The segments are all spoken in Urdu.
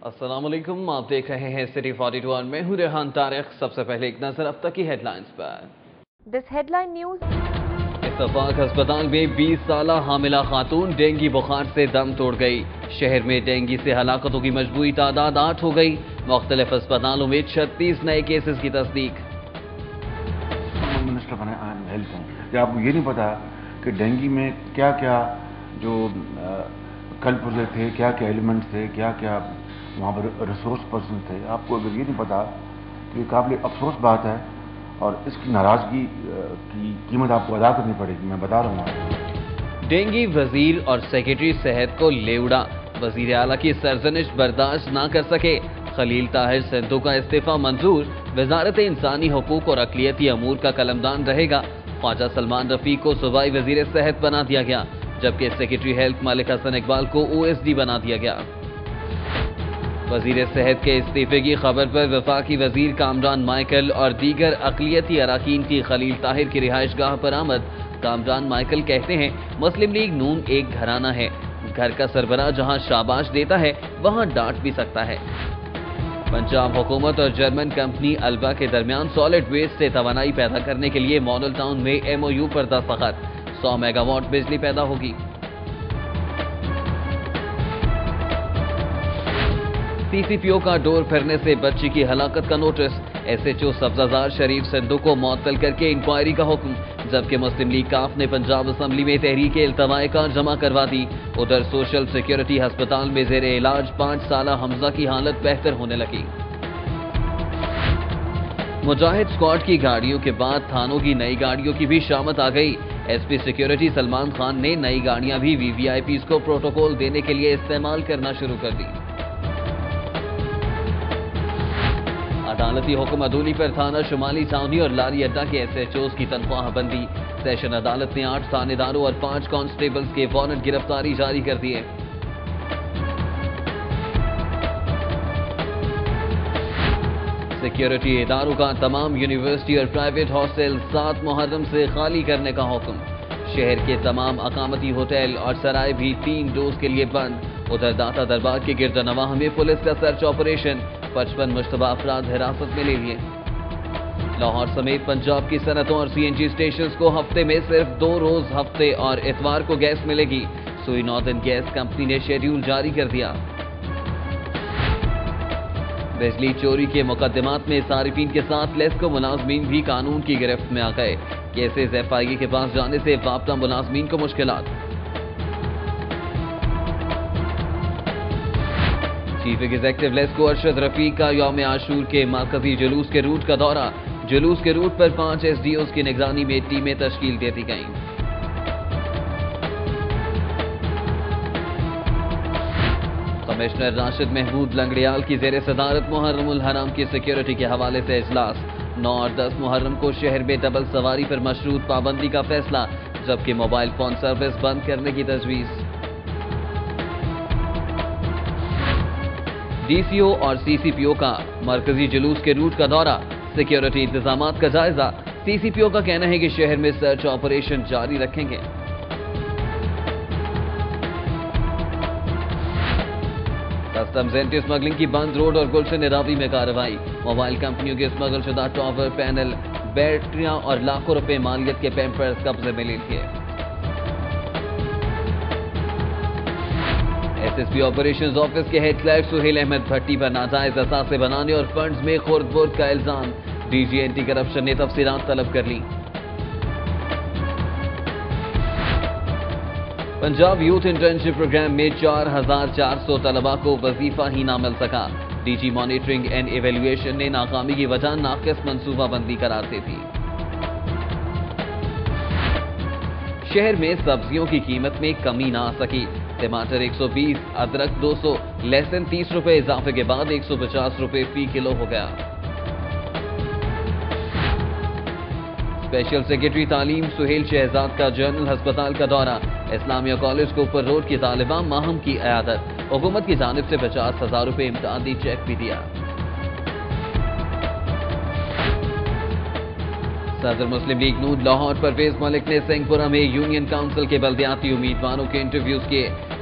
السلام علیکم، آپ دیکھ رہے ہیں سٹی 42 اور میں ہوں ریحان طارق۔ سب سے پہلے ایک نظر اب تک کی ہیڈ لائنز پر۔ This headline news. اتفاق ہسپتال میں 20 سالہ حاملہ خاتون ڈینگی بخار سے دم توڑ گئی۔ شہر میں ڈینگی سے ہلاکتوں کی مجموعی تعداد 8 ہو گئی۔ مختلف ہسپتالوں میں 36 نئے کیسز کی تصدیق۔ منسٹر بنے ہیلتھ ہیں کہ آپ کو یہ نہیں پتا کہ ڈینگی میں کیا کیا جو کلپرزے تھے، کیا کیا ایلیمنٹس تھے، کیا کیا وہاں پر ریسورس پرسن تھے۔ آپ کو اگر یہ نہیں پتا تو یہ قابل افسوس بات ہے اور اس کی ناراضگی کی قیمت آپ کو ادا کرنی پڑے گی، میں بتا رہا ہوں۔ ڈینگی وزیر اور سیکرٹری صحت کو لے اڑا۔ وزیر اعلیٰ کی سرزنش برداشت نہ کر سکے۔ خلیل طاہر سندھو کا استعفیٰ منظور۔ وزارت انسانی حقوق اور اقلیتی امور کا قلمدان رہے گا۔ خواجہ سلمان رفیق کو صوبائی وزیر صحت بنا دیا گیا، جبکہ سیکرٹری ہیلتھ ملک حسن اقبال کو OSD بنا دیا گیا۔ وزیر صحت کے استعفے کی خبر پر وفاقی وزیر کامران مائیکل اور دیگر اقلیتی اراکین کی خلیل طاہر کی رہائش گاہ پر آمد۔ کامران مائیکل کہتے ہیں مسلم لیگ نون ایک گھرانہ ہے، گھر کا سربراہ جہاں شاباش دیتا ہے وہاں ڈانٹ بھی سکتا ہے۔ پنجاب حکومت اور جرمن کمپنی البا کے درمیان سالڈ ویسٹ سے توانائی پیدا کرنے کے لیے ماڈل ٹاؤن میں MOU پر دستخط۔ 100 میگا واٹ بجلی پیدا ہوگی۔ CCPO کا ڈور پھرنے سے بچی کی ہلاکت کا نوٹس۔ SHO سبزہ شریف سندھو کو معطل کر کے انکوائری کا حکم، جبکہ مسلم لیگ کاف نے پنجاب اسمبلی میں تحریک التواء کار جمع کروا دی۔ ادھر سوشل سیکیورٹی ہسپتال میں زیر علاج 5 سالہ حمزہ کی حالت بہتر ہونے لگی۔ مجاہد اسکواڈ کی گاڑیوں کے بعد تھانوں کی نئی گاڑیوں کی بھی شامت آ گئی۔ SP سیکیورٹی سلمان خان نے نئی گاڑیاں بھی VVIPs کو پروٹوکول دینے کے لیے استعمال کرنا شروع کر دی۔ عدالتی حکم عدولی پر تھانہ شمالی چھاونی اور لاری اڈا کے SHOs کی تنخواہ بندی۔ سیشن عدالت نے 8 تھانے داروں اور 5 کانسٹیبلز کے وارنٹ گرفتاری جاری کر دیے۔ سیکیورٹی اداروں کا تمام یونیورسٹی اور پرائیویٹ ہاسٹل 7 محرم سے خالی کرنے کا حکم۔ شہر کے تمام اقامتی ہوٹل اور سرائے بھی 3 ڈوز کے لیے بند۔ ادھر داتا دربار کے گرد نواح میں پولیس کا سرچ آپریشن، 55 مشتبہ افراد حراست میں لے لیے۔ لاہور سمیت پنجاب کی صنعتوں اور CNG اسٹیشنز کو ہفتے میں صرف 2 روز ہفتے اور اتوار کو گیس ملے گی۔ سوئی ناردرن گیس کمپنی نے شیڈیول جاری کر دیا۔ بجلی چوری کے مقدمات میں صارفین کے ساتھ لیسکو ملازمین بھی قانون کی گرفت میں آ گئے۔ کیسز FIA کے پاس جانے سے وابستہ ملازمین کو مشکلات۔ چیف ایگزیکٹو لیسکو ارشد رفیق کا یوم عاشور کے مرکزی جلوس کے روٹ کا دورہ۔ جلوس کے روٹ پر 5 SDOs کی نگرانی میں ٹیمیں تشکیل دے دی گئیں۔ کمشنر راشد محمود لنگڑیال کی زیر صدارت محرم الحرام کی سیکیورٹی کے حوالے سے اجلاس۔ 9 اور 10 محرم کو شہر میں ڈبل سواری پر مشروط پابندی کا فیصلہ، جبکہ موبائل فون سروس بند کرنے کی تجویز۔ DCO اور CCPO کا مرکزی جلوس کے روٹ کا دورہ، سیکیورٹی انتظامات کا جائزہ۔ CCPO کا کہنا ہے کہ شہر میں سرچ آپریشن جاری رکھیں گے۔ کسٹمز اینٹی اسمگلنگ کی بند روڈ اور گلشن راوی میں کارروائی۔ موبائل کمپنیوں کے اسمگل شدہ ٹاور، پینل، بیٹریاں اور لاکھوں روپے مالیت کے پیمپرز قبضے میں لے لیے۔ SSP آپریشنز آفس کے ہیڈ کلرک سہیل احمد بھٹی پر ناجائز اثاثے بنانے اور فنڈز میں خورد برد کا الزام۔ DG اینٹی کرپشن نے تفصیلات طلب کر لی۔ پنجاب یوتھ انٹرنشپ پروگرام میں 4400 طلباء کو وظیفہ ہی نہ مل سکا۔ DG مانیٹرنگ اینڈ ایویلویشن نے ناکامی کی وجہ ناقص منصوبہ بندی قرار دے دی۔ شہر میں سبزیوں کی قیمت میں کمی نہ آ سکی۔ ٹماٹر 120، ادرک 200، لہسن 30 روپے اضافے کے بعد 150 روپے فی کلو ہو گیا۔ اسپیشل سیکرٹری تعلیم سہیل شہزاد کا جنرل ہسپتال کا دورہ۔ اسلامیہ کالج کوپر روڈ کی طالبہ ماہم کی عیادت۔ حکومت کی جانب سے 50,000 روپے امدادی چیک بھی دیا۔ صدر مسلم لیگ نون لاہور پرویز ملک نے سنگھ پورہ میں یونین کونسل کے بلدیاتی امیدواروں کے انٹرویوز کیے۔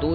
2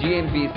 GMPC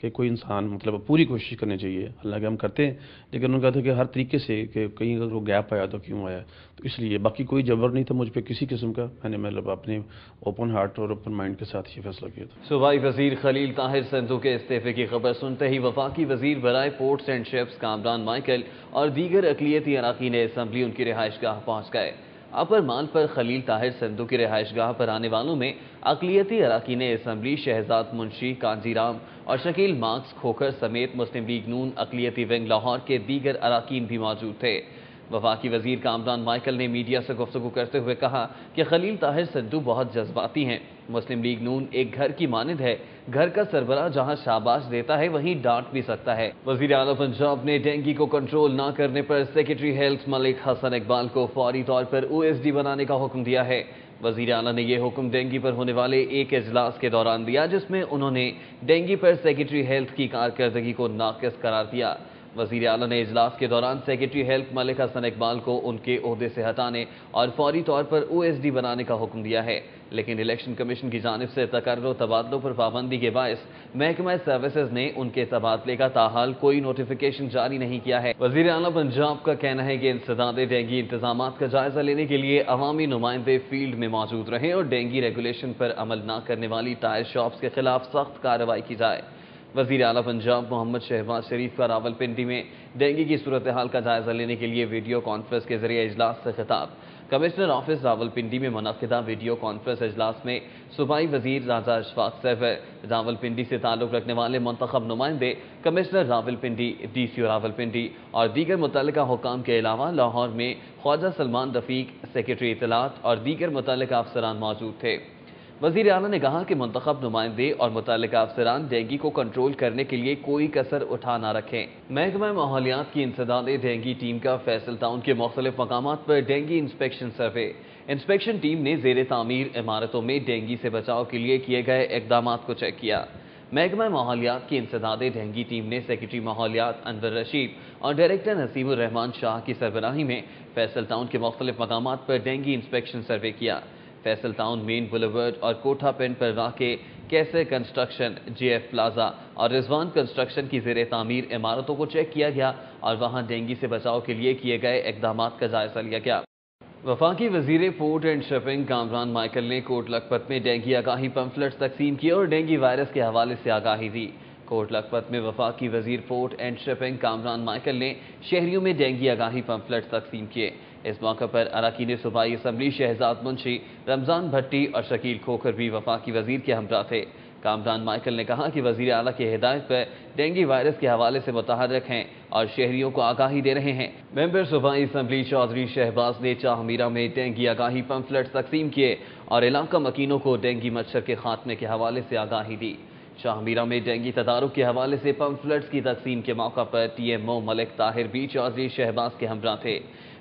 کہ کوئی انسان مطلب پوری کوشش کرنی چاہیے، حالانکہ ہم کرتے ہیں، لیکن انہوں نے کہا تھا کہ ہر طریقے سے کہ کہیں اگر وہ گیپ آیا تو کیوں آیا، تو اس لیے باقی کوئی جبر نہیں تھا مجھ پہ کسی قسم کا، میں نے مطلب اپنے اوپن ہارٹ اور اوپن مائنڈ کے ساتھ یہ فیصلہ کیا تھا۔ صوبائی وزیر خلیل طاہر سندھو کے استعفے کی خبر سنتے ہی وفاقی وزیر برائے ports and ships Kamran Michael اور دیگر اقلیتی اراکین اسمبلی ان کی رہائش گاہ پہنچ گئے۔ اپر مال پر خلیل طاہر سندھو کی رہائش گاہ پر آنے والوں میں اقلیتی اراکین اسمبلی شہزاد منشی، کانجی رام اور شکیل مارکس کھوکھر سمیت مسلم لیگ نون اقلیتی ونگ لاہور کے دیگر اراکین بھی موجود تھے۔ وفاقی وزیر کامران مائیکل نے میڈیا سے گفتگو کرتے ہوئے کہا کہ خلیل طاہر سندھو بہت جذباتی ہیں۔ مسلم لیگ نون ایک گھر کی مانند ہے، گھر کا سربراہ جہاں شاباش دیتا ہے وہیں ڈانٹ بھی سکتا ہے۔ وزیر اعلیٰ پنجاب نے ڈینگی کو کنٹرول نہ کرنے پر سیکرٹری ہیلتھ ملک حسن اقبال کو فوری طور پر OSD بنانے کا حکم دیا ہے۔ وزیر اعلیٰ نے یہ حکم ڈینگی پر ہونے والے ایک اجلاس کے دوران دیا جس میں انہوں نے ڈینگی پر سیکرٹری ہیلتھ کی کارکردگی کو ناقص قرار دیا۔ وزیر اعلیٰ نے اجلاس کے دوران سیکرٹری ہیلتھ ملک حسن اقبال کو ان کے عہدے سے ہٹانے اور فوری طور پر OSD بنانے کا حکم دیا ہے، لیکن الیکشن کمیشن کی جانب سے تقرر و تبادلوں پر پابندی کے باعث محکمہ سروسز نے ان کے تبادلے کا تاحال کوئی نوٹیفیکیشن جاری نہیں کیا ہے۔ وزیر اعلیٰ پنجاب کا کہنا ہے کہ انسداد ڈینگی انتظامات کا جائزہ لینے کے لیے عوامی نمائندے فیلڈ میں موجود رہیں اور ڈینگی ریگولیشن پر عمل نہ کرنے والی ٹائر شاپس کے خلاف سخت کارروائی کی جائے۔ وزیر اعلیٰ پنجاب محمد شہباز شریف کا راولپنڈی میں ڈینگی کی صورتحال کا جائزہ لینے کے لیے ویڈیو کانفرنس کے ذریعے اجلاس سے خطاب۔ کمشنر آفس راولپنڈی میں منعقدہ ویڈیو کانفرنس اجلاس میں صوبائی وزیر راجہ اشفاق سیفر، راولپنڈی سے تعلق رکھنے والے منتخب نمائندے، کمشنر راولپنڈی، DCO راولپنڈی اور دیگر متعلقہ حکام کے علاوہ لاہور میں خواجہ سلمان رفیق، سیکرٹری اطلاعات اور دیگر متعلقہ افسران موجود تھے۔ وزیر اعلیٰ نے کہا کہ منتخب نمائندے اور متعلقہ افسران ڈینگی کو کنٹرول کرنے کے لیے کوئی کسر اٹھا نہ رکھیں۔ محکمہ ماحولیات کی انسداد ڈینگی ٹیم کا فیصل ٹاؤن کے مختلف مقامات پر dengue inspection survey. Inspection team نے زیر تعمیر عمارتوں میں ڈینگی سے بچاؤ کے لیے کیے گئے اقدامات کو چیک کیا۔ محکمہ ماحولیات کی انسداد ڈینگی ٹیم نے سیکرٹری ماحولیات انور رشید اور ڈائریکٹر نسیم الرحمان شاہ کی سربراہی میں فیصل ٹاؤن کے مختلف مقامات پر ڈینگی انسپیکشن سروے کیا۔ فیصل ٹاؤن مین بلیورڈ اور کوٹھا پن پر واقع کیسے کنسٹرکشن، JF پلازا اور رضوان کنسٹرکشن کی زیر تعمیر عمارتوں کو چیک کیا گیا اور وہاں ڈینگی سے بچاؤ کے لیے کیے گئے اقدامات کا جائزہ لیا گیا۔ وفاقی وزیر port and shipping Kamran Michael نے کوٹ لکھپت میں ڈینگی آگاہی پمفلٹس تقسیم کیے اور ڈینگی وائرس کے حوالے سے آگاہی دی۔ کوٹ لکھپت میں وفاقی وزیر port and shipping Kamran Michael نے شہریوں میں ڈینگی آگاہی پمفلٹس تقسیم کیے۔ اس موقع پر اراکین صوبائی اسمبلی شہزاد منشی، رمضان بھٹی اور شکیل کھوکھر بھی وفاقی وزیر کے ہمراہ تھے۔ کامران مائیکل نے کہا کہ وزیر اعلیٰ کی ہدایت پر ڈینگی وائرس کے حوالے سے متحرک ہیں اور شہریوں کو آگاہی دے رہے ہیں۔ ممبر صوبائی اسمبلی چودھری شہباز نے چاہ میرا میں ڈینگی آگاہی پمفلٹس تقسیم کیے اور علاقہ مکینوں کو ڈینگی مچھر کے خاتمے کے حوالے سے آگاہی دی۔ شاہ میرا میں ڈینگی تدارک کے حوالے سے پمفلٹس کی تقسیم کے موقع پر TMO ملک طاہر بھی چودھری شہباز کے ہمراہ تھے۔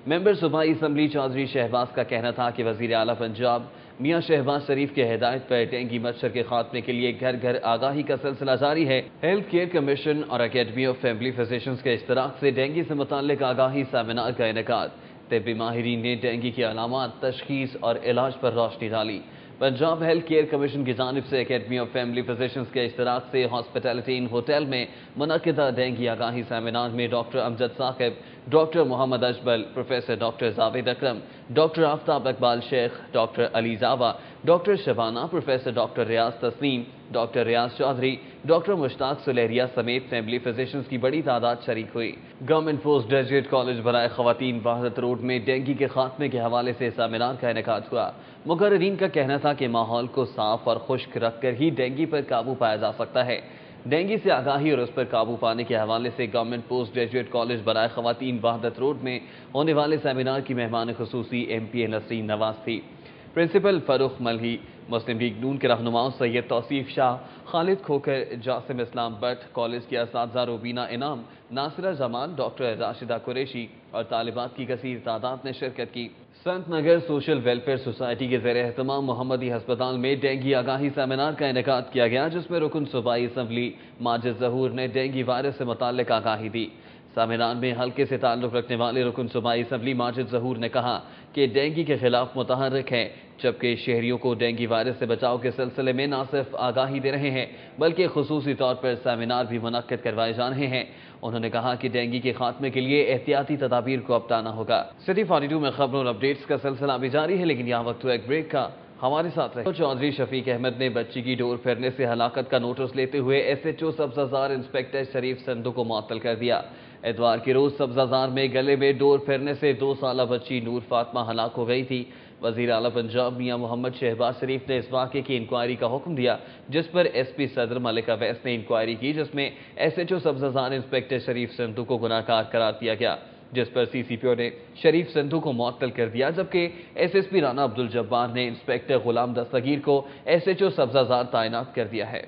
ممبر صوبائی اسمبلی چودھری شہباز کا کہنا تھا کہ وزیر اعلیٰ پنجاب میاں شہباز شریف کے ہدایت پر ڈینگی مچھر کے خاتمے کے لیے گھر گھر آگاہی کا سلسلہ جاری ہے۔ ہیلتھ کیئر کمیشن اور اکیڈمی آف فیملی فزیشنز کے اشتراک سے ڈینگی سے متعلق آگاہی سیمینار کا انعقاد۔ طبی ماہرین نے ڈینگی کی علامات، تشخیص اور علاج پر روشنی ڈالی۔ پنجاب ہیلتھ کیئر کمیشن کی جانب سے اکیڈمی آف فیملی فزیشنز کے اشتراک سے ہاسپٹیلٹی ان ہوٹل میں منعقدہ ڈینگی آگاہی سیمینار میں ڈاکٹر امجد ثاقب، ڈاکٹر محمد اجبل، پروفیسر ڈاکٹر جاوید اکرم، ڈاکٹر آفتاب اقبال شیخ، ڈاکٹر علی زاوا، ڈاکٹر شبانہ، پروفیسر ڈاکٹر ریاض تسنیم، ڈاکٹر ریاض چودھری، ڈاکٹر مشتاق سلیریا سمیت فیملی فزیشنز کی بڑی تعداد شریک ہوئی۔ گورنمنٹ پوسٹ گریجویٹ کالج برائے خواتین وحدت روڈ میں ڈینگی کے خاتمے کے حوالے سے سیمینار کا انعقاد ہوا۔ مقررین کا کہنا تھا کہ ماحول کو صاف اور خشک رکھ کر ہی ڈینگی پر قابو پایا جا سکتا ہے۔ ڈینگی سے آگاہی اور اس پر قابو پانے کے حوالے سے گورنمنٹ پوسٹ گریجویٹ کالج برائے خواتین وحدت روڈ میں ہونے والے سیمینار کی مہمان خصوصی MPA نسرین نواز تھی۔ پرنسپل فاروق ملہی، مسلم لیگ نون کے رہنماؤں سید توصیف شاہ، خالد Khokhar, Jasim Islam but, college کی اساتذہ روبینہ انعام، ناصرہ جمال، ڈاکٹر راشدہ قریشی اور طالبات کی کثیر تعداد نے شرکت کی۔ سنت نگر سوشل ویلفیئر سوسائٹی کے زیر اہتمام محمدی ہسپتال میں ڈینگی آگاہی سیمینار کا انعقاد کیا گیا جس میں رکن صوبائی اسمبلی ماجد ظہور نے ڈینگی وائرس سے متعلق آگاہی دی۔ سامعین میں حلقے سے تعلق رکھنے والے رکن صوبائی اسمبلی ماجد ظہور نے کہا کہ ڈینگی کے خلاف متحرک ہے، جبکہ شہریوں کو ڈینگی وائرس سے بچاؤ کے سلسلے میں نہ صرف آگاہی دے رہے ہیں بلکہ خصوصی طور پر سیمینار بھی منعقد کروائے جا رہے ہیں۔ انہوں نے کہا کہ ڈینگی کے خاتمے کے لیے احتیاطی تدابیر کو اپنانا ہوگا۔ سٹی 42 میں خبروں اور اپڈیٹس کا سلسلہ بھی جاری ہے، لیکن یہاں وقت ہوا ایک بریک کا۔ ہمارے ساتھ رہے۔ چودھری شفیق احمد نے بچی کی ڈور پھیرنے سے ہلاکت کا نوٹس لیتے ہوئے SHO سبزہ انسپیکٹر شریف سندھو کو معطل کر دیا۔ اتوار کی روز سبزہ میں گلے میں ڈور پھیرنے سے 2 سالہ بچی نور فاطمہ ہلاک ہو گئی تھی۔ وزیر اعلیٰ پنجاب میاں محمد شہباز شریف نے اس واقعے کی انکوائری کا حکم دیا، جس پر SP صدر ملک اویس نے انکوائری کی، جس میں SHO سبزہ انسپیکٹر شریف سندھو کو گناہ گار قرار دیا گیا، جس پر CCPO نے شریف سندھو کو معطل کر دیا، جبکہ SSP رانا عبدالجبار نے انسپیکٹر غلام دستگیر کو SHO سبزہ تعینات کر دیا ہے۔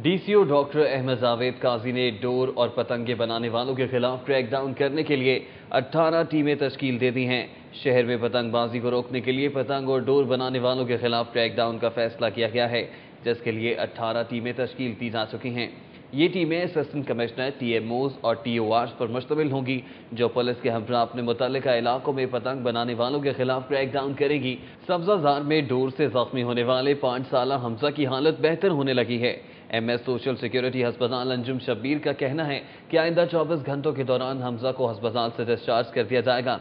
DCO ڈاکٹر احمد جاوید قاضی نے ڈور اور پتنگیں بنانے والوں کے خلاف کریک ڈاؤن کرنے کے لیے 18 ٹیمیں تشکیل دے دی ہیں۔ شہر میں پتنگ بازی کو روکنے کے لیے پتنگ اور ڈور بنانے والوں کے خلاف کریک ڈاؤن کا فیصلہ کیا گیا ہے، جس کے لیے 18 ٹیمیں تشکیل دی جا چکی ہیں۔ یہ ٹیمیں اسسٹنٹ کمشنر، TMOs اور TORs پر مشتمل ہوں گی، جو پولیس کے ہمراہ اپنے متعلقہ علاقوں میں پتنگ بنانے والوں کے خلاف کریک ڈاؤن کرے گی۔ سبزہ زار میں ڈور سے زخمی ہونے والے 5 سالہ حمزہ کی حالت بہتر ہونے لگی ہے۔ MS سوشل سیکیورٹی ہسپتال انجم شبیر کا کہنا ہے کہ آئندہ 24 گھنٹوں کے دوران حمزہ کو ہسپتال سے ڈسچارج کر دیا جائے گا۔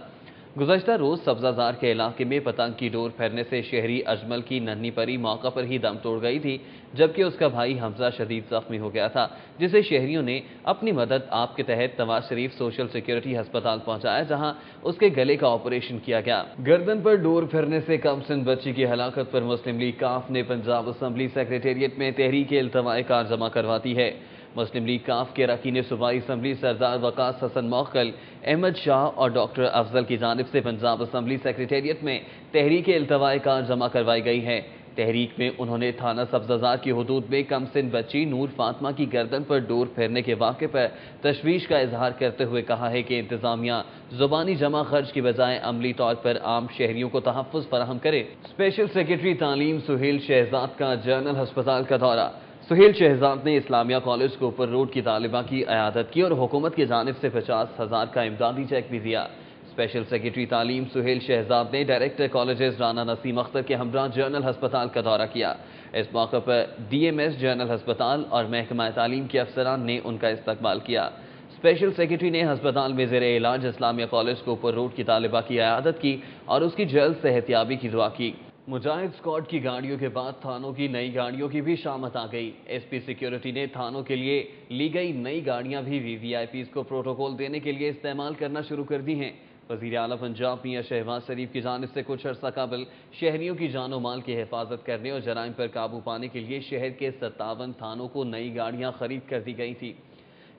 گزشتہ روز سبزہ زار کے علاقے میں پتنگ کی ڈور پھیرنے سے شہری اجمل کی ننھی پری موقع پر ہی دم توڑ گئی تھی، جبکہ اس کا بھائی حمزہ شدید زخمی ہو گیا تھا، جسے شہریوں نے اپنی مدد آپ کے تحت نواز شریف سوشل سیکیورٹی ہسپتال پہنچایا، جہاں اس کے گلے کا آپریشن کیا گیا۔ گردن پر ڈور پھیرنے سے کم سن بچی کی ہلاکت پر مسلم لیگ کاف نے پنجاب اسمبلی سیکریٹریٹ میں تحریک التواء کار جمع کرواتی ہے۔ مسلم لیگ کاف کے اراکین صوبائی اسمبلی سردار وقاص حسن موکل، احمد شاہ اور ڈاکٹر افضل کی جانب سے پنجاب اسمبلی سیکریٹریٹ میں تحریک التواء کار جمع کروائی گئی ہے۔ تحریک میں انہوں نے تھانہ سبزہ زار کی حدود میں کم سن بچی نور فاطمہ کی گردن پر ڈور پھیرنے کے واقعے پر تشویش کا اظہار کرتے ہوئے کہا ہے کہ انتظامیہ زبانی جمع خرچ کی بجائے عملی طور پر عام شہریوں کو تحفظ فراہم کرے۔ اسپیشل سیکریٹری تعلیم سہیل شہزاد کا جنرل ہسپتال کا دورہ۔ سہیل شہزاد نے اسلامیہ کالج کوپر روڈ کی طالبہ کی عیادت کی اور حکومت کی جانب سے 50,000 کا امدادی چیک بھی دیا۔ اسپیشل سیکریٹری تعلیم سہیل شہزاد نے ڈائریکٹر کالجز رانا نسیم اختر کے ہمراہ جنرل ہسپتال کا دورہ کیا۔ اس موقع پر DMS جنرل ہسپتال اور محکمہ تعلیم کے افسران نے ان کا استقبال کیا۔ اسپیشل سیکریٹری نے ہسپتال میں زیر علاج اسلامیہ کالج کوپر روڈ کی طالبہ کی عیادت کی اور اس کی جلد صحتیابی کی دعا کی۔ مجاہد اسکواڈ کی گاڑیوں کے بعد تھانوں کی نئی گاڑیوں کی بھی شامت آ گئی۔ SP سیکیورٹی نے تھانوں کے لیے لی گئی نئی گاڑیاں بھی VVIPs کو پروٹوکول دینے کے لیے استعمال کرنا شروع کر دی ہیں۔ وزیر اعلیٰ پنجاب میاں شہباز شریف کی جانب سے کچھ عرصہ قبل شہریوں کی جان و مال کی حفاظت کرنے اور جرائم پر قابو پانے کے لیے شہر کے 57 تھانوں کو نئی گاڑیاں خرید کر دی گئی تھی۔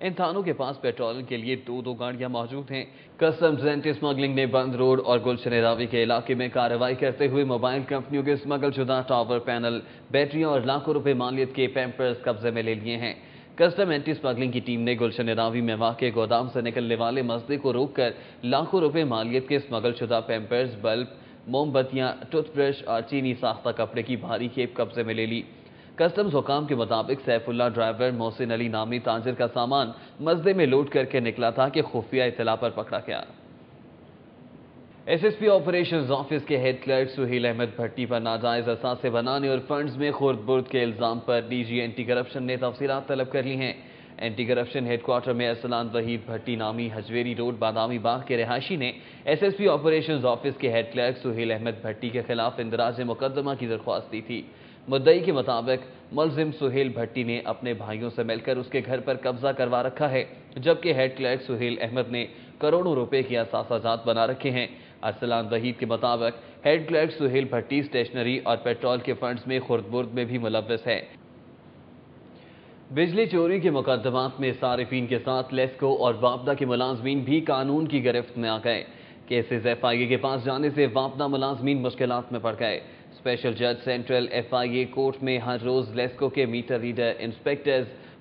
ان تھانوں کے پاس پیٹرولنگ کے لیے 2 گاڑیاں موجود ہیں۔ کسٹمز اینٹی اسمگلنگ نے بند روڈ اور گلشن راوی کے علاقے میں کارروائی کرتے ہوئے موبائل کمپنیوں کے اسمگل شدہ ٹاور پینل، بیٹریاں اور لاکھوں روپے مالیت کے پیمپرز قبضے میں لے لیے ہیں۔ کسٹم اینٹی اسمگلنگ کی ٹیم نے گلشن راوی میں واقع گودام سے نکلنے والے مسئلے کو روک کر لاکھوں روپے مالیت کے اسمگل شدہ پیمپرز، بلب، موم بتیاں، ٹوتھ برش اور چینی ساختہ کپڑے کی بھاری کھیپ قبضے میں لے لی۔ کسٹمز حکام کے مطابق سیف اللہ ڈرائیور محسن علی نامی تاجر کا سامان مزدے میں لوڈ کر کے نکلا تھا کہ خفیہ اطلاع پر پکڑا گیا۔ SSP آپریشنز آفس کے ہیڈ کلرک سہیل احمد بھٹی پر ناجائز اثاثے بنانے اور فنڈز میں خورد برد کے الزام پر DG اینٹی کرپشن نے تفصیلات طلب کر لی ہیں۔ اینٹی کرپشن ہیڈ کوارٹر میں ارسلان وحید بھٹی نامی ہجویری روڈ بادامی باغ کے رہائشی نے SSP آپریشنز آفس کے ہیڈ کلرک سہیل احمد بھٹی کے خلاف اندراج مقدمہ کی درخواست دی تھی۔ مدعی کے مطابق ملزم سہیل بھٹی نے اپنے بھائیوں سے مل کر اس کے گھر پر قبضہ کروا رکھا ہے، جبکہ ہیڈ کلرک سہیل احمد نے کروڑوں روپے کی اثاثہ جات بنا رکھے ہیں۔ ارسلان وحید کے مطابق ہیڈ کلرک سہیل بھٹی اسٹیشنری اور پیٹرول کے فنڈز میں خورد برد میں بھی ملوث ہے۔ بجلی چوری کے مقدمات میں صارفین کے ساتھ لیسکو اور واپڈا کے ملازمین بھی قانون کی گرفت میں آ گئے۔ کیسز FIA کے پاس جانے سے واپڈا ملازمین مشکلات میں پڑ گئے۔ اسپیشل جج سینٹرل FIA کورٹ میں ہر روز لیسکو کے میٹر ریڈر انسپیکٹرز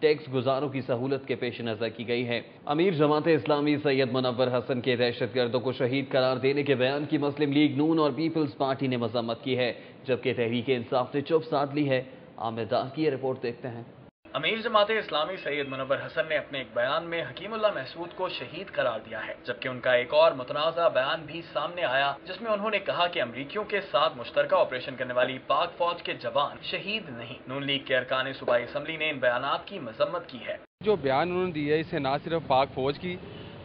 ٹیکس گزاروں کی سہولت کے پیش نظر کی گئی ہے۔ امیر جماعت اسلامی سید منور حسن کے دہشت گردوں کو شہید قرار دینے کے بیان کی مسلم لیگ نون اور پیپلز پارٹی نے مذمت کی ہے، جبکہ تحریک انصاف نے چپ سادھ لی ہے۔ عامر ڈار کی یہ رپورٹ دیکھتے ہیں۔ امیر جماعت اسلامی سید منور حسن نے اپنے ایک بیان میں حکیم اللہ محسود کو شہید قرار دیا ہے، جبکہ ان کا ایک اور متنازع بیان بھی سامنے آیا جس میں انہوں نے کہا کہ امریکیوں کے ساتھ مشترکہ آپریشن کرنے والی پاک فوج کے جوان شہید نہیں۔ نون لیگ کے ارکان صوبائی اسمبلی نے ان بیانات کی مذمت کی ہے۔ جو بیان انہوں نے دیا ہے اسے نہ صرف پاک فوج کی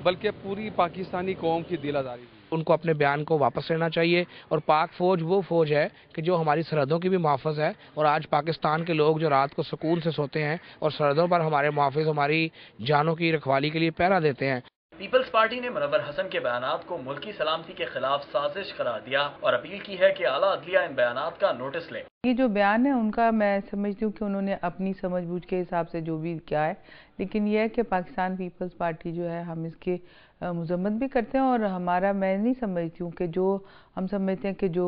بلکہ پوری پاکستانی قوم کی دل آزاری دی۔ ان کو اپنے بیان کو واپس لینا چاہیے، اور پاک فوج وہ فوج ہے کہ جو ہماری سرحدوں کی بھی محافظ ہے، اور آج پاکستان کے لوگ جو رات کو سکون سے سوتے ہیں اور سرحدوں پر ہمارے محافظ ہماری جانوں کی رکھوالی کے لیے پہرا دیتے ہیں۔ پیپلز پارٹی نے منور حسن کے بیانات کو ملکی سلامتی کے خلاف سازش قرار دیا اور اپیل کی ہے کہ اعلیٰ عدلیہ ان بیانات کا نوٹس لے۔ یہ جو بیان ہے ان کا میں سمجھتی ہوں کہ انہوں نے اپنی سمجھ بوجھ کے حساب سے جو بھی کیا ہے، لیکن یہ ہے کہ پاکستان پیپلز پارٹی جو ہے ہم اس کے مذمت بھی کرتے ہیں، اور ہمارا میں نہیں سمجھتی ہوں کہ جو ہم سمجھتے ہیں کہ جو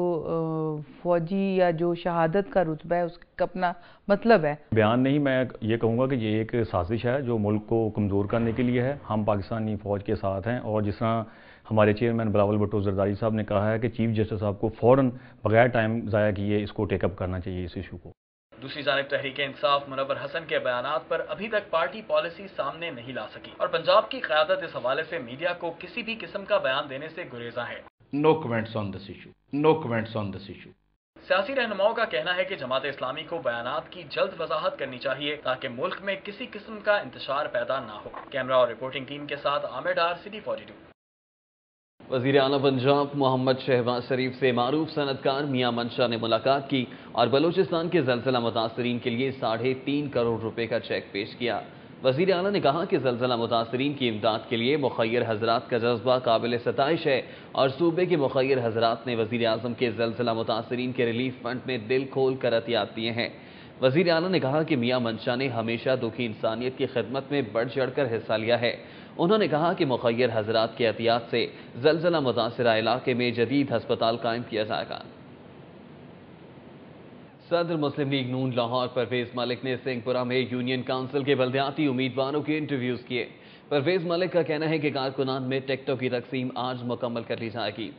فوجی یا جو شہادت کا رتبہ ہے اس کا اپنا مطلب ہے۔ بیان نہیں، میں یہ کہوں گا کہ یہ ایک سازش ہے جو ملک کو کمزور کرنے کے لیے ہے۔ ہم پاکستانی فوج کے ساتھ ہیں، اور جس طرح ہمارے چیئرمین بلاول بھٹو زرداری صاحب نے کہا ہے کہ چیف جسٹس صاحب کو فوراً بغیر ٹائم ضائع کیے اس کو ٹیک اپ کرنا چاہیے اس ایشو کو۔ دوسری جانب تحریک انصاف منور حسن کے بیانات پر ابھی تک پارٹی پالیسی سامنے نہیں لا سکی، اور پنجاب کی قیادت اس حوالے سے میڈیا کو کسی بھی قسم کا بیان دینے سے گریزاں ہے۔ No comments on this issue. No comments on this issue. سیاسی رہنماؤں کا کہنا ہے کہ جماعت اسلامی کو بیانات کی جلد وضاحت کرنی چاہیے تاکہ ملک میں کسی قسم کا انتشار پیدا نہ ہو۔ کیمرہ اور رپورٹنگ ٹیم کے ساتھ عامر ڈار، سٹی 42۔ وزیر اعلیٰ پنجاب محمد شہباز شریف سے معروف صنعت کار میاں منشا نے ملاقات کی اور بلوچستان کے زلزلہ متاثرین کے لیے 3.5 کروڑ روپے کا چیک پیش کیا۔ وزیر اعلیٰ نے کہا کہ زلزلہ متاثرین کی امداد کے لیے مخیر حضرات کا جذبہ قابل ستائش ہے، اور صوبے کے مخیر حضرات نے وزیر اعظم کے زلزلہ متاثرین کے ریلیف فنڈ میں دل کھول کر عطیات دیے ہیں۔ وزیر اعلیٰ نے کہا کہ میاں منشا نے ہمیشہ دکھی انسانیت کی خدمت میں بڑھ چڑھ کر حصہ لیا ہے۔ انہوں نے کہا کہ مخیر حضرات کے عطیات سے زلزلہ متاثرہ علاقے میں جدید ہسپتال قائم کیا جائے گا۔ صدر مسلم لیگ نون لاہور پرویز ملک نے سنگھ پورہ میں یونین کونسل کے بلدیاتی امیدواروں کے انٹرویوز کیے۔ پرویز ملک کا کہنا ہے کہ کارکنان میں ٹکٹوں کی تقسیم آج مکمل کر لی جائے گی۔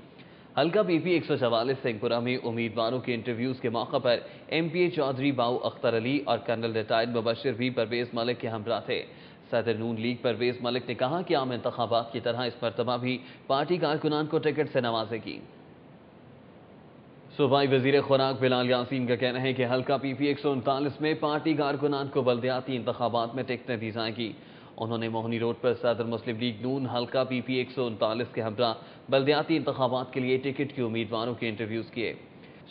حلقہ پی پی 144 سنگھ پورہ میں امیدواروں کے انٹرویوز کے موقع پر ایم پی اے چودھری باؤ اختر علی اور کرنل ریٹائرڈ مبشر بھی پرویز ملک کے ہمراہ تھے۔ صدر نون لیگ پرویز ملک نے کہا کہ عام انتخابات کی طرح اس مرتبہ بھی پارٹی کارکنان کو ٹکٹ سے نوازے گی۔ صوبائی وزیر خوراک بلال یاسین کا کہنا ہے کہ حلقہ پی پی 139 میں پارٹی کارکنان کو بلدیاتی انتخابات میں ٹکٹیں دی جائیں گی۔ انہوں نے موہنی روڈ پر صدر مسلم لیگ نون حلقہ پی پی 139 کے ہمراہ بلدیاتی انتخابات کے لیے ٹکٹ کے امیدواروں کے انٹرویوز کیے۔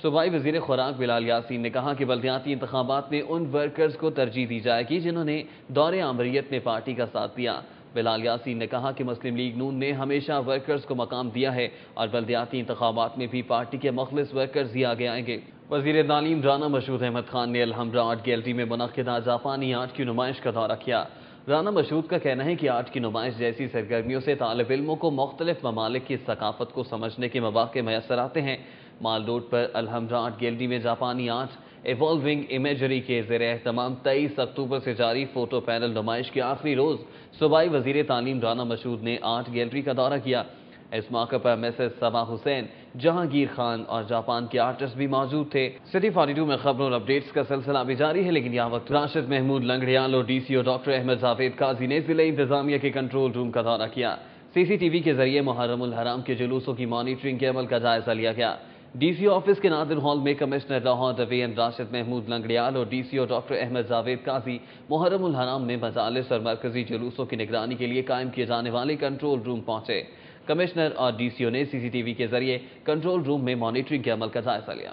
صوبائی وزیر خوراک بلال یاسین نے کہا کہ بلدیاتی انتخابات میں ان ورکرز کو ترجیح دی جائے گی جنہوں نے دور آمریت میں پارٹی کا ساتھ دیا۔ بلال یاسین نے کہا کہ مسلم لیگ نون نے ہمیشہ ورکرز کو مقام دیا ہے، اور بلدیاتی انتخابات میں بھی پارٹی کے مخلص ورکرز ہی آگے آئیں گے۔ وزیر تعلیم رانا مشہود احمد خان نے الحمرا آرٹ گیلری میں منعقدہ جاپانی آرٹ کی نمائش کا دورہ کیا۔ رانا مشہود کا کہنا ہے کہ آرٹ کی نمائش جیسی سرگرمیوں سے طالب علموں کو مختلف ممالک کی ثقافت کو سمجھنے کے مواقع میسر آتے ہیں۔ مال روڈ پر الحمرا آرٹ گیلری میں جاپانی آرٹ ایوالونگ امیجری کے زیر اہتمام 23 اکتوبر سے جاری فوٹو پینل نمائش کے آخری روز صوبائی وزیر تعلیم رانا مشہود نے آرٹ گیلری کا دورہ کیا۔ اس موقع پر مسز سبا حسین، جہانگیر خان اور جاپان کے آرٹسٹ بھی موجود تھے۔ سٹی 42 میں خبروں اور اپڈیٹس کا سلسلہ بھی جاری ہے، لیکن یہاں وقت راشد محمود لنگڑیال اور ڈی سی او ڈاکٹر احمد جاوید قاضی نے ضلع انتظامیہ کے کنٹرول روم کا دورہ کیا۔ سی سی ٹی وی کے ذریعے محرم الحرام کے جلوسوں کی مانیٹرنگ کے عمل کا جائزہ لیا گیا۔ ڈی سی او آفس کے نادر ہال میں کمشنر لاہور ڈویژن راشد محمود لنگڑیال اور ڈی سی او ڈاکٹر احمد جاوید قاضی محرم الحرام میں مجالس اور مرکزی جلوسوں کی نگرانی کے لیے قائم کیے جانے والے کنٹرول روم پہنچے۔ کمشنر اور ڈی سی او نے سی سی ٹی وی کے ذریعے کنٹرول روم میں مانیٹرنگ کے عمل کا جائزہ لیا۔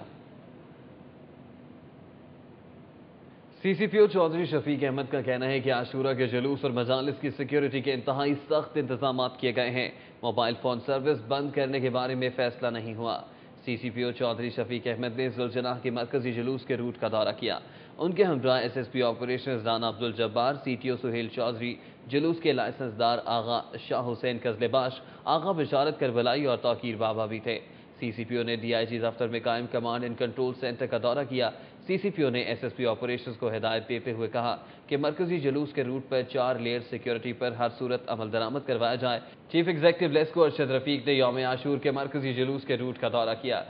سی سی پی او چودھری شفیق احمد کا کہنا ہے کہ عاشورہ کے جلوس اور مجالس کی سیکیورٹی کے انتہائی سخت انتظامات کیے گئے ہیں۔ موبائل فون سروس بند کرنے کے بارے میں فیصلہ نہیں ہوا۔ سی سی پی او چودھری شفیق احمد نے ذوالجناح کے مرکزی جلوس کے روٹ کا دورہ کیا۔ ان کے ہمراہ S S P operations Rana Abdul Jabbar, C T O Sohail Chaudhry, جلوس کے لائسنس دار آغا شاہ حسین قزل باش، آغا بشارت کربلائی اور توقیر بابا بھی تھے۔ CCPO نے DIG دفتر میں قائم کمانڈ اینڈ کنٹرول سینٹر کا دورہ کیا۔ CCPO نے SSP آپریشنز کو ہدایت دیتے ہوئے کہا کہ مرکزی جلوس کے روٹ پر 4 لیئر سیکیورٹی پر ہر صورت عمل درآمد کروایا جائے۔ چیف ایگزیکٹو لیسکو ارشد رفیق نے یوم عاشور کے مرکزی جلوس کے روٹ کا دورہ کیا۔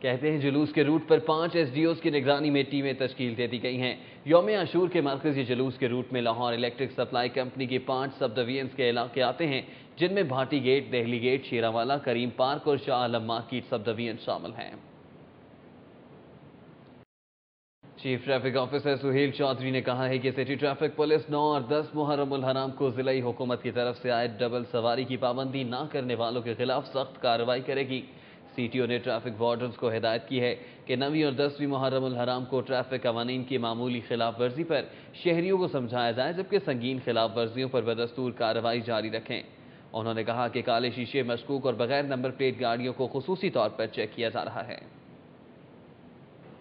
کہتے ہیں جلوس کے روٹ پر 5 SDOs کی نگرانی میں ٹیمیں تشکیل دے دی گئی ہیں۔ یوم عاشور کے مرکزی جلوس کے روٹ میں لاہور الیکٹرک سپلائی کمپنی کی 5 سب ڈویژنز کے علاقے آتے ہیں، جن میں Bhati gate, Delhi gate, Sherawala, Karim park اور Shah Alam market sub division شامل ہیں۔ Chief traffic officer Sohail Chaudhry نے کہا ہے کہ سٹی ٹریفک پولیس 9 اور 10 محرم الحرام کو ضلعی حکومت کی طرف سے عائد ڈبل سواری کی پابندی نہ کرنے والوں کے خلاف سخت کارروائی کرے گی۔ CTO نے ٹریفک وارڈنز کو ہدایت کی ہے کہ 9 اور 10 محرم الحرام کو ٹریفک قوانین کی معمولی خلاف ورزی پر شہریوں کو سمجھایا جائے، جبکہ سنگین خلاف ورزیوں پر بدستور کارروائی جاری رکھیں۔ انہوں نے کہا کہ کالے شیشے، مشکوک اور بغیر نمبر پلیٹ گاڑیوں کو خصوصی طور پر چیک کیا جا رہا ہے۔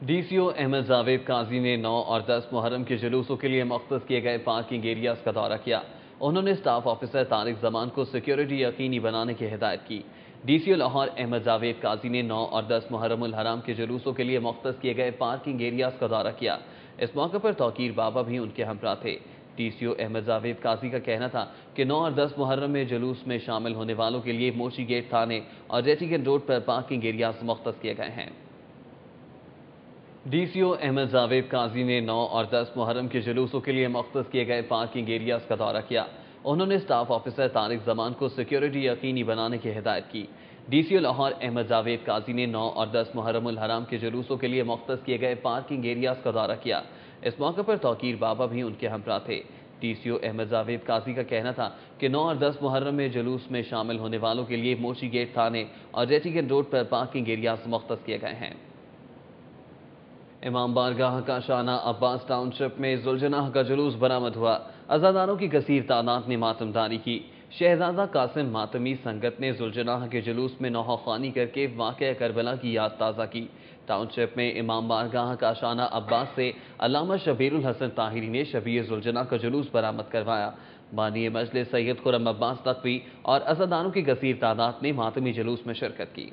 DCO احمد جاوید قاضی نے 9 اور 10 محرم کے جلوسوں کے لیے مختص کیے گئے پارکنگ ایریاز کا دورہ کیا۔ انہوں نے اسٹاف آفیسر طارق زمان کو سیکیورٹی یقینی بنانے کی ہدایت کی۔ DCO لاہور احمد جاوید قاضی نے 9 اور 10 محرم الحرام کے جلوسوں کے لیے مختص کیے گئے پارکنگ ایریاز کا دورہ کیا۔ اس موقع پر توقیر بابا بھی ان کے ہمراہ تھے۔ DCO احمد جاوید قاضی کا کہنا تھا کہ 9 اور 10 محرم میں جلوس میں شامل ہونے والوں کے لیے موچی گیٹ تھانے اور ریٹیگن روڈ پر پارکنگ ایریاز مختص کیے گئے ہیں۔ DCO احمد جاوید قاضی نے 9 اور 10 محرم کے جلوسوں کے لیے مختص کیے گئے پارکنگ ایریاز کا دورہ کیا۔ انہوں نے اسٹاف آفیسر طارق زمان کو سیکیورٹی یقینی بنانے کی ہدایت کی۔ DCO لاہور احمد جاوید قاضی نے 9 اور 10 محرم الحرام کے جلوسوں کے لیے مختص کیے گئے پارکنگ ایریاز کا دورہ کیا۔ اس موقع پر توقیر بابا بھی ان کے ہمراہ تھے۔ DCO احمد جاوید قاضی کا کہنا تھا کہ 9 اور 10 محرم میں جلوس میں شامل ہونے والوں کے لیے موچی گیٹ تھانے اور ریٹیگن روڈ پر پارکنگ ایریاز مختص کیے گئے ہیں۔ امام بارگاہ کا شانہ عباس ٹاؤن شپ میں ذوالجناح کا جلوس برآمد ہوا۔ عزاداروں کی کثیر تعداد نے ماتم داری کی۔ شہزادہ قاسم ماتمی سنگت نے ذوالجناح کے جلوس میں نوحہ خوانی کر کے واقعہ کربلا کی یاد تازہ کی۔ ٹاؤن شپ میں امام بارگاہ کا شانہ عباس سے علامہ شبیر الحسن طاہری نے شبیہ ذوالجناح کا جلوس برآمد کروایا۔ بانی مجلس سید خرم عباس تقوی اور عزاداروں کی کثیر تعداد نے ماتمی جلوس میں شرکت کی۔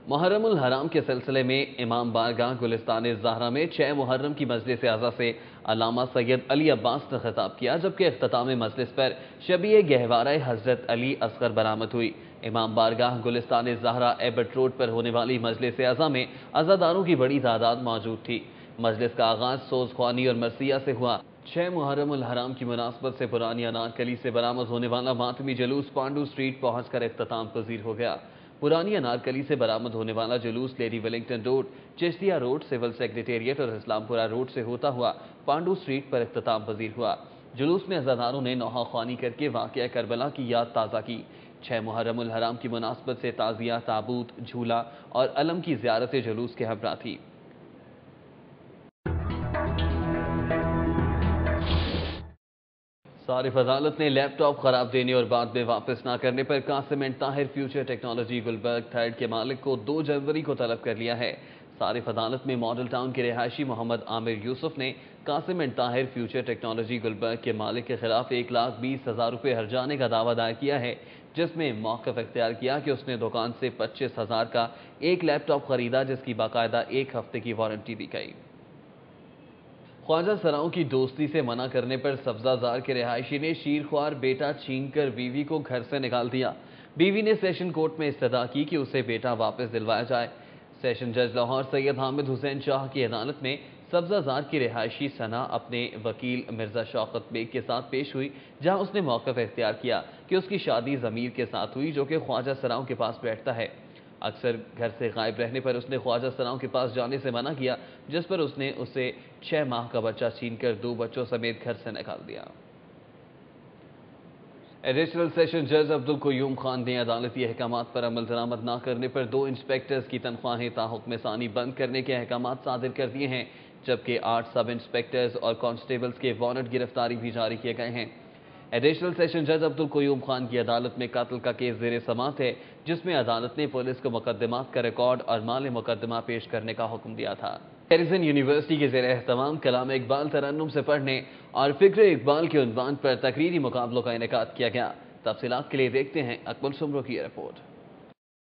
محرم الحرام کے سلسلے میں امام بارگاہ گلستان زہرا میں 6 محرم کی مجلس اعزا سے علامہ سید علی عباس نے خطاب کیا، جبکہ اختتام مجلس پر شبیہ گہوارہ حضرت علی اصغر برآمد ہوئی۔ امام بارگاہ گلستان زہرا ایبٹ روڈ پر ہونے والی مجلس اعزا میں عزاداروں کی بڑی تعداد موجود تھی۔ مجلس کا آغاز سوز خوانی اور مرثیہ سے ہوا۔ 6 محرم الحرام کی مناسبت سے پرانی انارکلی سے برآمد ہونے والا ماتمی جلوس پانڈو اسٹریٹ پہنچ کر اختتام پذیر ہو گیا۔ پرانی انارکلی سے برآمد ہونے والا جلوس لیڈی ویلنگٹن روڈ، چشتیہ روڈ، سول سیکریٹریٹ اور اسلام پورہ روڈ سے ہوتا ہوا پانڈو اسٹریٹ پر اختتام پذیر ہوا۔ جلوس میں عزاداروں نے نوحہ خوانی کر کے واقعہ کربلا کی یاد تازہ کی۔ 6 محرم الحرام کی مناسبت سے تعزیہ، تابوت، جھولا اور علم کی زیارت جلوس کے ہمراہ تھی۔ صارف عدالت نے لیپ ٹاپ خراب دینے اور بعد میں واپس نہ کرنے پر Qasim and Tahir future technology Gulberg 3 کے مالک کو 2 جنوری کو طلب کر لیا ہے۔ صارف عدالت میں ماڈل ٹاؤن کے رہائشی محمد عامر یوسف نے Qasim and Tahir future technology Gulberg کے مالک کے خلاف 1,20,000 روپے ہرجانے کا دعویٰ دائر کیا ہے، جس میں موقف اختیار کیا کہ اس نے دکان سے 25,000 کا ایک لیپ ٹاپ خریدا، جس کی باقاعدہ 1 ہفتے کی وارنٹی دی گئی۔ خواجہ سراؤں کی دوستی سے منع کرنے پر سبزہ زار کے رہائشی نے شیرخوار بیٹا چھین کر بیوی کو گھر سے نکال دیا۔ بیوی نے سیشن کورٹ میں استدعا کی کہ اسے بیٹا واپس دلوایا جائے۔ سیشن جج لاہور سید حامد حسین شاہ کی عدالت میں سبزہ زار کی رہائشی ثنا اپنے وکیل مرزا شوکت بیگ کے ساتھ پیش ہوئی، جہاں اس نے موقف اختیار کیا کہ اس کی شادی ضمیر کے ساتھ ہوئی، جو کہ خواجہ سراؤں کے پاس بیٹھتا ہے۔ اکثر گھر سے غائب رہنے پر اس نے خواجہ سراؤں کے پاس جانے سے منع کیا، جس پر اس نے اسے 6 ماہ کا بچہ چھین کر 2 بچوں سمیت گھر سے نکال دیا۔ ایڈیشنل سیشن جج عبدالقیوم خان نے عدالتی احکامات پر عمل درآمد نہ کرنے پر 2 انسپیکٹرز کی تنخواہیں تاحکم ثانی بند کرنے کے احکامات صادر کر دیے ہیں، جبکہ 8 سب انسپیکٹرز اور کانسٹیبلز کے وارنٹ گرفتاری بھی جاری کیے گئے ہیں۔ ایڈیشنل سیشن جج عبدالقیوم خان کی عدالت میں قتل کا کیس زیر سماعت ہے، جس میں عدالت نے پولیس کو مقدمات کا ریکارڈ اور مال مقدمہ پیش کرنے کا حکم دیا تھا۔ ہیریسن یونیورسٹی کے زیر اہتمام کلام اقبال ترنم سے پڑھنے اور فکر اقبال کے عنوان پر تقریری مقابلوں کا انعقاد کیا گیا۔ تفصیلات کے لیے دیکھتے ہیں اکمل سمرو کی رپورٹ۔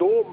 2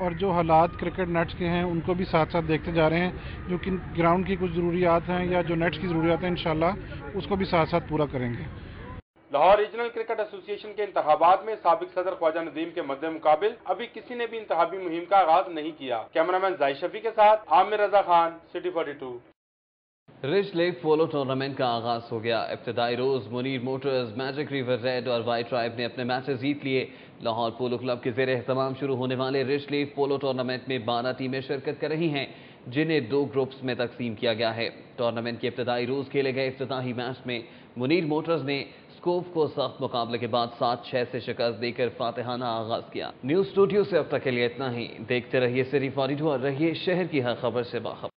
اور جو حالات کرکٹ نیٹس کے ہیں ان کو بھی ساتھ ساتھ دیکھتے جا رہے ہیں. جو کہ گراؤنڈ کی کچھ ضروریات ہیں یا جو نیٹس کی ضروریات ہیں انشاءاللہ اس کو بھی ساتھ ساتھ پورا کریں گے. لاہور ریجنل کرکٹ ایسوسی ایشن کے انتخابات میں سابق صدر خواجہ ندیم کے مد مقابل ابھی کسی نے بھی انتخابی مہم کا آغاز نہیں کیا. کیمرامین زاہد شفیع کے ساتھ Amir Raza Khan, city 42. Rich lake polo tournament کا آغاز ہو گیا. ابتدائی روز Munir motors, magic river red اور وائٹ ٹرائب نے اپنے میچز جیت لیے. لاہور پولو کلب کے زیر اہتمام شروع ہونے والے رچ لیک پولو ٹورنامنٹ میں 12 ٹیمیں شرکت کر رہی ہیں جنہیں 2 گروپس میں تقسیم کیا گیا ہے. ٹورنامنٹ کے ابتدائی روز کھیلے گئے افتتاحی میچ میں منیر موٹرز نے اسکوپ کو سخت مقابلے کے بعد 7-6 سے شکست دے کر فاتحانہ آغاز کیا. نیوز اسٹوڈیو سے اب تک کے لیے اتنا ہی. دیکھتے رہیے سٹی 42 اور رہیے شہر کی ہر خبر سے باخبر.